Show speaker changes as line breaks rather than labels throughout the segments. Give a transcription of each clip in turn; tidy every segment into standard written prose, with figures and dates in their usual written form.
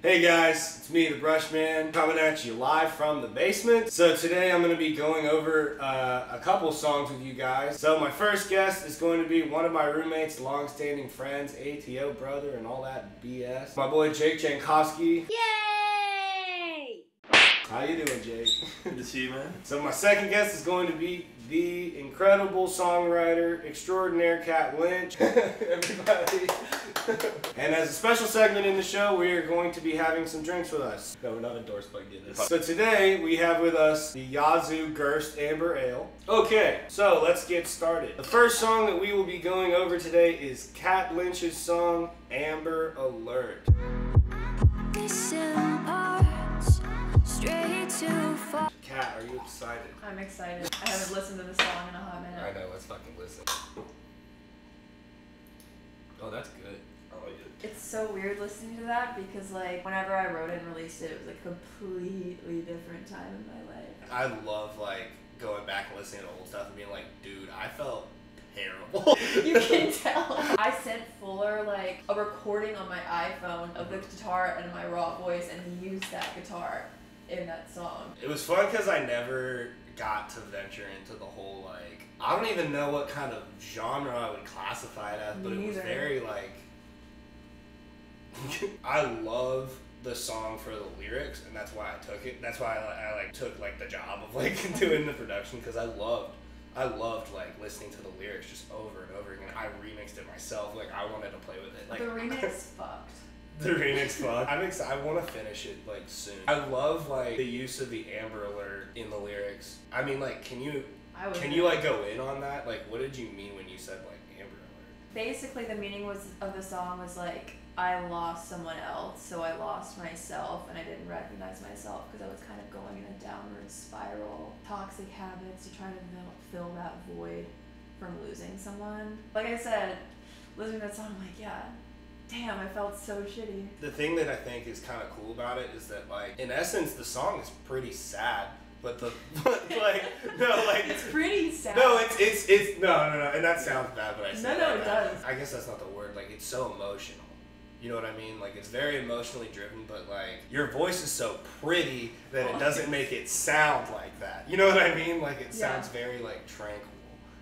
Hey guys, it's me, the Brush Man, coming at you live from the basement. So today I'm going to be going over a couple songs with you guys. So my first guest is going to be one of my roommates, long-standing friends, ATO brother, and all that BS. My boy Jake Jankovsky.
Yay!
How you doing, Jake?
Good to see you, man.
So my second guest is going to be the incredible songwriter extraordinaire, Cat Lynch. Everybody. And as a special segment in the show, we are going to be having some drinks with us. No, we're not endorsed by Guinness. So today we have with us the Yazoo Gerst Amber Ale. Okay, so let's get started. The first song that we will be going over today is Cat Lynch's song, Amber Alert. Cat, are you excited?
I'm excited. I haven't listened to the song in a hot minute.
I know, let's fucking listen. Oh, that's good.
I like it.
It's so weird listening to that because, like, whenever I wrote it and released it, it was a completely different time in my life.
I love, like, going back and listening to old stuff and being like, dude, I felt terrible.
You can tell. I sent Fuller, like, a recording on my iPhone of the guitar and my raw voice, and he used that guitar in that song.
It was fun because I never got to venture into the whole, like, I don't even know what kind of genre I would classify it as, but it was very, like, I love the song for the lyrics, and that's why I took it. That's why I like, took, like, the job of, like, doing the production, because I loved, like, listening to the lyrics just over and over again. I remixed it myself. Like, I wanted to play with it. Like,
the remix fucked.
The remix fuck. I'm excited. I want to finish it, like, soon. I love, like, the use of the Amber Alert in the lyrics. I mean, like, can you like go in on that? Like, what did you mean when you said, like, Amber Alert?
Basically, the meaning of the song was like, I lost someone else, so I lost myself, and I didn't recognize myself because I was kind of going in a downward spiral, toxic habits to try to fill that void from losing someone. Like I said, listening to that song, I'm like, yeah. Damn, I felt so shitty.
The thing that I think is kind of cool about it is that, like, in essence, the song is pretty sad, but it's
pretty sad.
No, it's no, and that sounds bad, but I say
no, it does.
I guess that's not the word. Like, it's so emotional. You know what I mean? Like, it's very emotionally driven, but, like, your voice is so pretty that it doesn't make it sound like that. You know what I mean? Like, it sounds very, like, tranquil,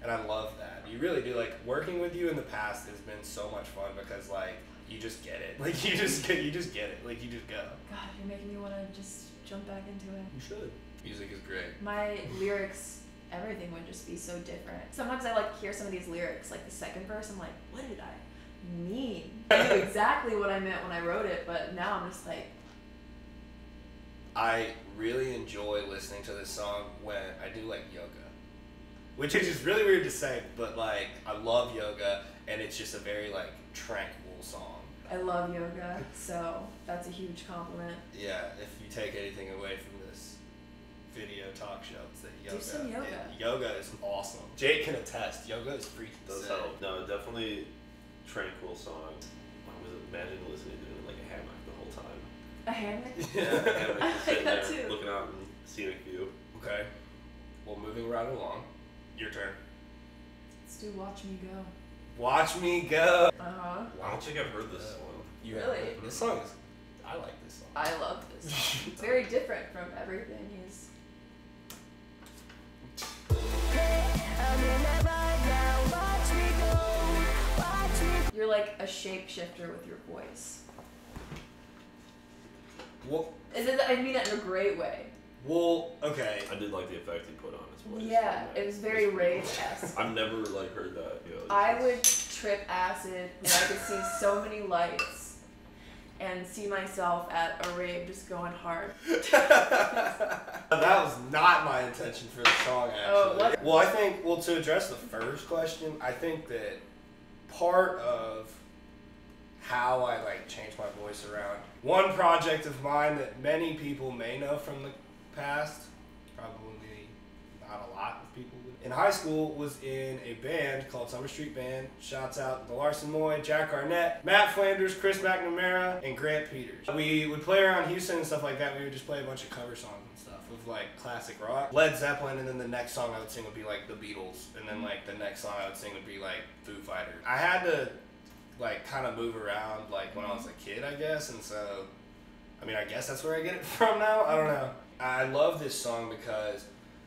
and I love that. You really do. Like, working with you in the past has been so much fun because, like, you just get it. Like, you just get it. Like, you just go.
God, you're making me want to just jump back into it.
You should. Music is great.
My lyrics, everything would just be so different. Sometimes I, like, hear some of these lyrics, like the second verse, I'm like, what did I mean? I knew exactly what I meant when I wrote it, but now I'm just like...
I really enjoy listening to this song when I do, like, yoga. Which is just really weird to say, but, like, I love yoga, and it's just a very, like, tranquil song.
I love yoga, so that's a huge compliment.
Yeah, if you take anything away from this video talk show, it's that yoga.
Do some yoga.
Yoga is awesome. Jake can attest. Yoga is freaking
Does
sick.
help. No, definitely tranquil song. I was imagining listening to it in, like, a hammock the whole time.
A hammock?
Yeah, a hammock.
I
Just
like
sitting
that
there,
too.
looking out and scenic view.
Okay. Well, moving right along. Your turn.
Let's do Watch Me Go.
Watch Me Go.
Uh-huh.
I don't think I've heard this one.
You
Really?
have. This song is... I like this song.
I love this song. It's very different from everything he's... You're like a shapeshifter with your voice.
Well,
I mean that in a great way.
well, okay.
I did like the effect he put on his voice.
Yeah, it was very rave-esque.
I've never, like, heard that. You know,
I would trip acid when I could see so many lights and see myself at a rave just going hard.
That was not my intention for the song, actually.
Oh, what?
Well, I think, to address the first question, I think that part of how I, like, changed my voice around, one project of mine that many people may know from the past, probably not a lot of people would, in high school was in a band called Summer Street Band. Shouts out to Larson Moy, Jack Arnett, Matt Flanders, Chris McNamara, and Grant Peters. We would play around Houston and stuff like that. We would just play a bunch of cover songs and stuff of, like, classic rock. Led Zeppelin, and then the next song I would sing would be, like, the Beatles. And then, like, the next song I would sing would be, like, Foo Fighters. I had to, like, kind of move around, like, when I was a kid, I guess. And so I mean, I guess that's where I get it from now. I don't know. I love this song because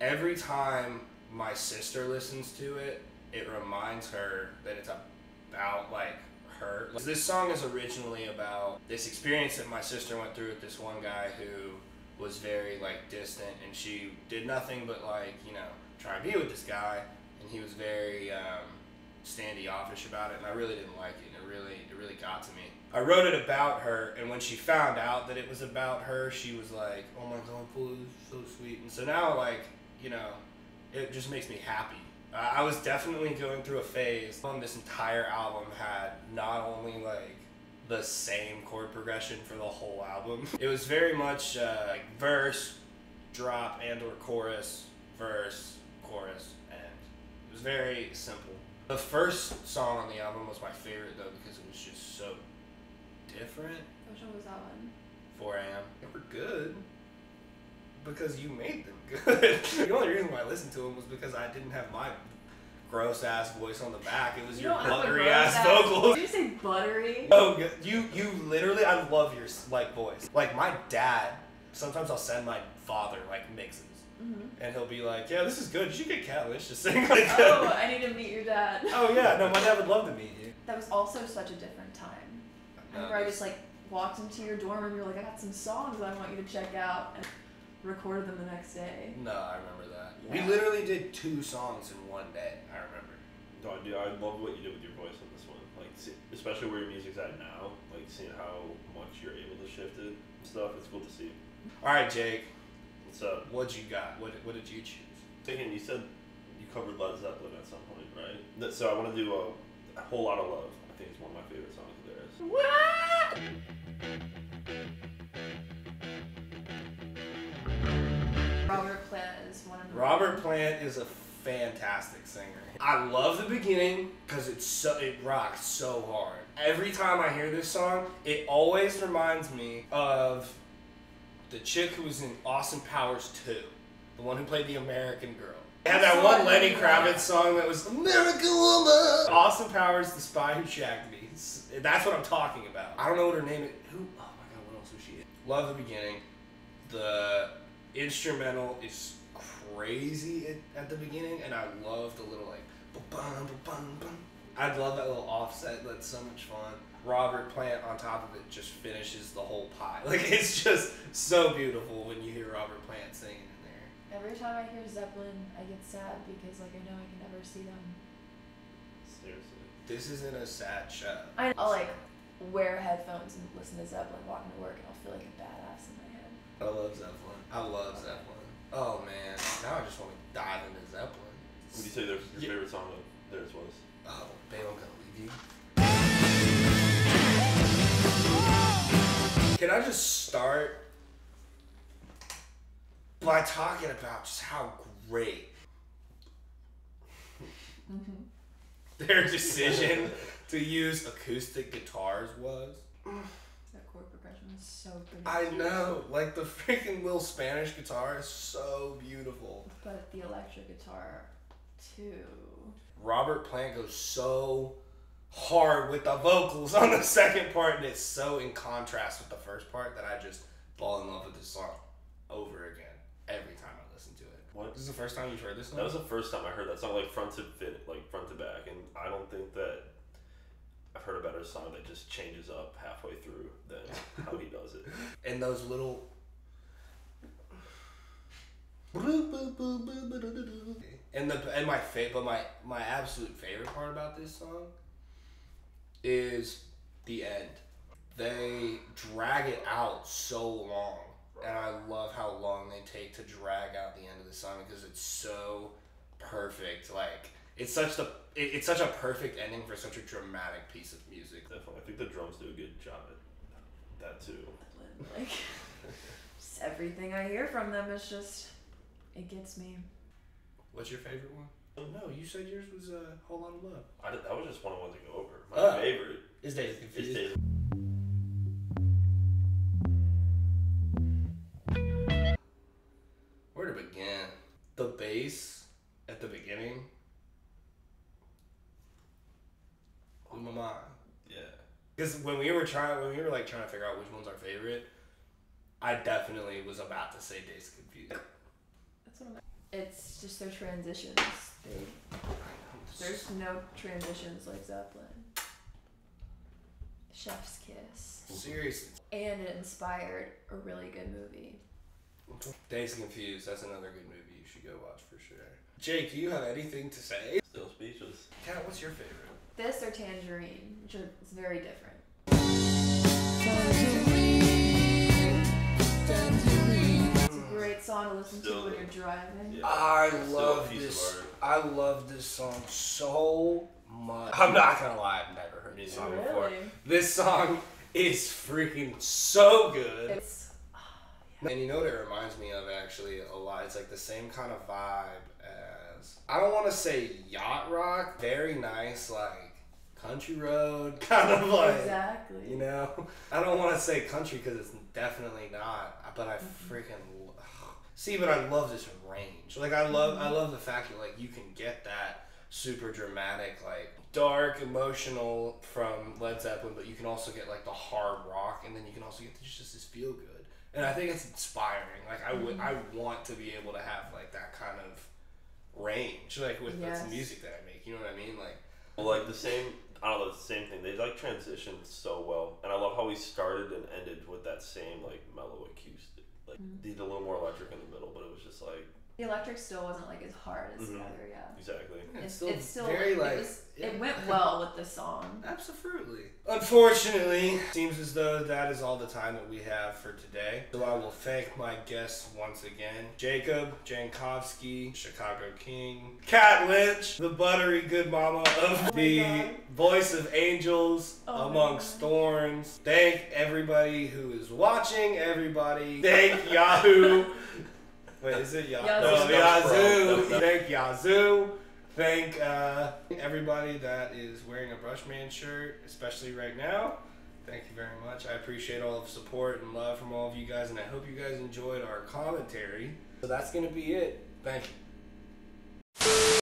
every time my sister listens to it, it reminds her that it's about, like, her. This song is originally about this experience that my sister went through with this one guy who was very, like, distant, and she did nothing but, like, you know, try and be with this guy, and he was very standoffish about it, and I really didn't like it, and it really got to me. I wrote it about her, and when she found out that it was about her, she was like, oh my god, Paul, it's so sweet. And so now, like, you know, it just makes me happy. I was definitely going through a phase when this entire album had not only, like, the same chord progression for the whole album. It was very much like verse, drop, and or chorus, verse, chorus, and it was very simple. The first song on the album was my favorite, though, because it was just so different.
Which one was that one?
4 a.m. They were good because you made them good. The only reason why I listened to them was because I didn't have my gross ass voice on the back. It was your buttery ass vocals.
Did you say buttery?
Oh, you literally, I love your, like, voice. Like, my dad, sometimes I'll send my father, like, mixes. Mm-hmm. And he'll be like, yeah, this is good. You should get Cat Lynch to sing. Like,
oh, I need to meet your dad.
Oh, yeah. No, my dad would love to meet you.
That was also such a different time. I remember I just, like, walked into your dorm room. You were like, I got some songs I want you to check out. And recorded them the next day.
No, I remember that.
Yeah.
We literally did 2 songs in one day. I remember.
No, dude, I love what you did with your voice on this one. Like, especially where your music's at now. Like, seeing how much you're able to shift it and stuff. It's cool to see.
All right, Jake.
What's up?
What'd you got? What did you choose?
Thinking, you said you covered Led Zeppelin at some point, right? So I want to do a Whole Lot of Love. I think it's one of my favorite songs of theirs.
What? Robert Plant is one of the.
Robert Plant is a fantastic singer. I love the beginning because it rocks so hard. Every time I hear this song, it always reminds me of the chick who was in Austin Powers 2, the one who played the American girl. They had that one Lenny Kravitz song that was American Woman. Austin Powers, the spy who shagged me. That's what I'm talking about. I don't know what her name is. Who? Oh my god, what else was she in? Love the beginning. The instrumental is crazy at the beginning, and I love the little, like, ba-bum, ba-bum, bum. I love that little offset. That's so much fun. Robert Plant on top of it just finishes the whole pie. Like, it's just so beautiful when you hear Robert Plant singing in there.
Every time I hear Zeppelin, I get sad because, like, I know I can never see them.
Seriously.
This isn't a sad show.
I'll, like, wear headphones and listen to Zeppelin walking to work, and I'll feel like a badass in my head.
I love Zeppelin. I love Zeppelin. Oh man, now I just want to dive into Zeppelin.
What do you say your favorite song of theirs was?
Oh, Babe, I'm Gonna Leave You. Can I just start by talking about just how great their decision to use acoustic guitars was?
That chord progression is so pretty.
I know, like the freaking little Spanish guitar is so beautiful.
But the electric guitar, too.
Robert Plant goes so hard with the vocals on the second part, and it's so in contrast with the first part that I just fall in love with this song over again every time I listen to it.
What?
This is the first time you've heard this song?
That was the first time I heard that song, like front to back, and I don't think that I've heard a better song that just changes up halfway through than how he does it.
And those little and my absolute favorite part about this song is the end. They drag it out so long, and I love how long they take to drag out the end of the song because it's so perfect. Like, it's such a perfect ending for such a dramatic piece of music.
Definitely, I think the drums do a good job at that too.
Like, just everything I hear from them is just, it gets me.
What's your favorite one? Oh no, you said yours was a Whole Lot of Love.
That was just one I wanted to go over. My favorite
is Days Confused.
is Days.
Where to begin? The bass at the beginning. Blew my mind.
Yeah.
Because when we were trying to figure out which one's our favorite, I definitely was about to say Dazed and Confused.
That's what it's just their transitions. There's no transitions like Zeppelin. Chef's Kiss.
Seriously.
And it inspired a really good movie.
Dazed and Confused, that's another good movie you should go watch for sure. Jake, do you have anything to say?
Still speechless.
Kat, what's your favorite?
This or Tangerine, which is very different. It's a great song to listen to when you're driving.
Yeah.
I love this song so much. I'm not gonna lie, I've never heard this song before. This song is freaking so good. And you know what it reminds me of actually a lot? It's like the same kind of vibe as, I don't want to say yacht rock, very nice like country road, kind of like,
exactly.
You know? I don't want to say country because it's definitely not, but I freaking see, but I love this range. Like I love the fact that like you can get that super dramatic, like dark, emotional from Led Zeppelin, but you can also get like the hard rock, and then you can also get just this feel good. And I think it's inspiring. Like I want to be able to have like that kind of range, like with the music that I make. You know what I mean? Like,
well, like the same thing. They like transitioned so well, and I love how we started and ended with that same like mellow acoustic. Like did a little more electric in the middle, but it was just like
the electric still wasn't like as hard as the other,
Exactly.
It's still
very
it went well with the song.
Absolutely. Unfortunately, seems as though that is all the time that we have for today. So I will thank my guests once again. Jacob, Jankovsky, Chicago King, Kat Lynch, the buttery good mama of the voice of angels amongst thorns. Thank everybody who is watching, everybody. Thank Yahoo. Wait, is it Yazoo?
Yazoo.
Yazoo. Thank Yazoo. Thank everybody that is wearing a Brushman shirt, especially right now. Thank you very much. I appreciate all the support and love from all of you guys, and I hope you guys enjoyed our commentary. So that's going to be it. Thank you.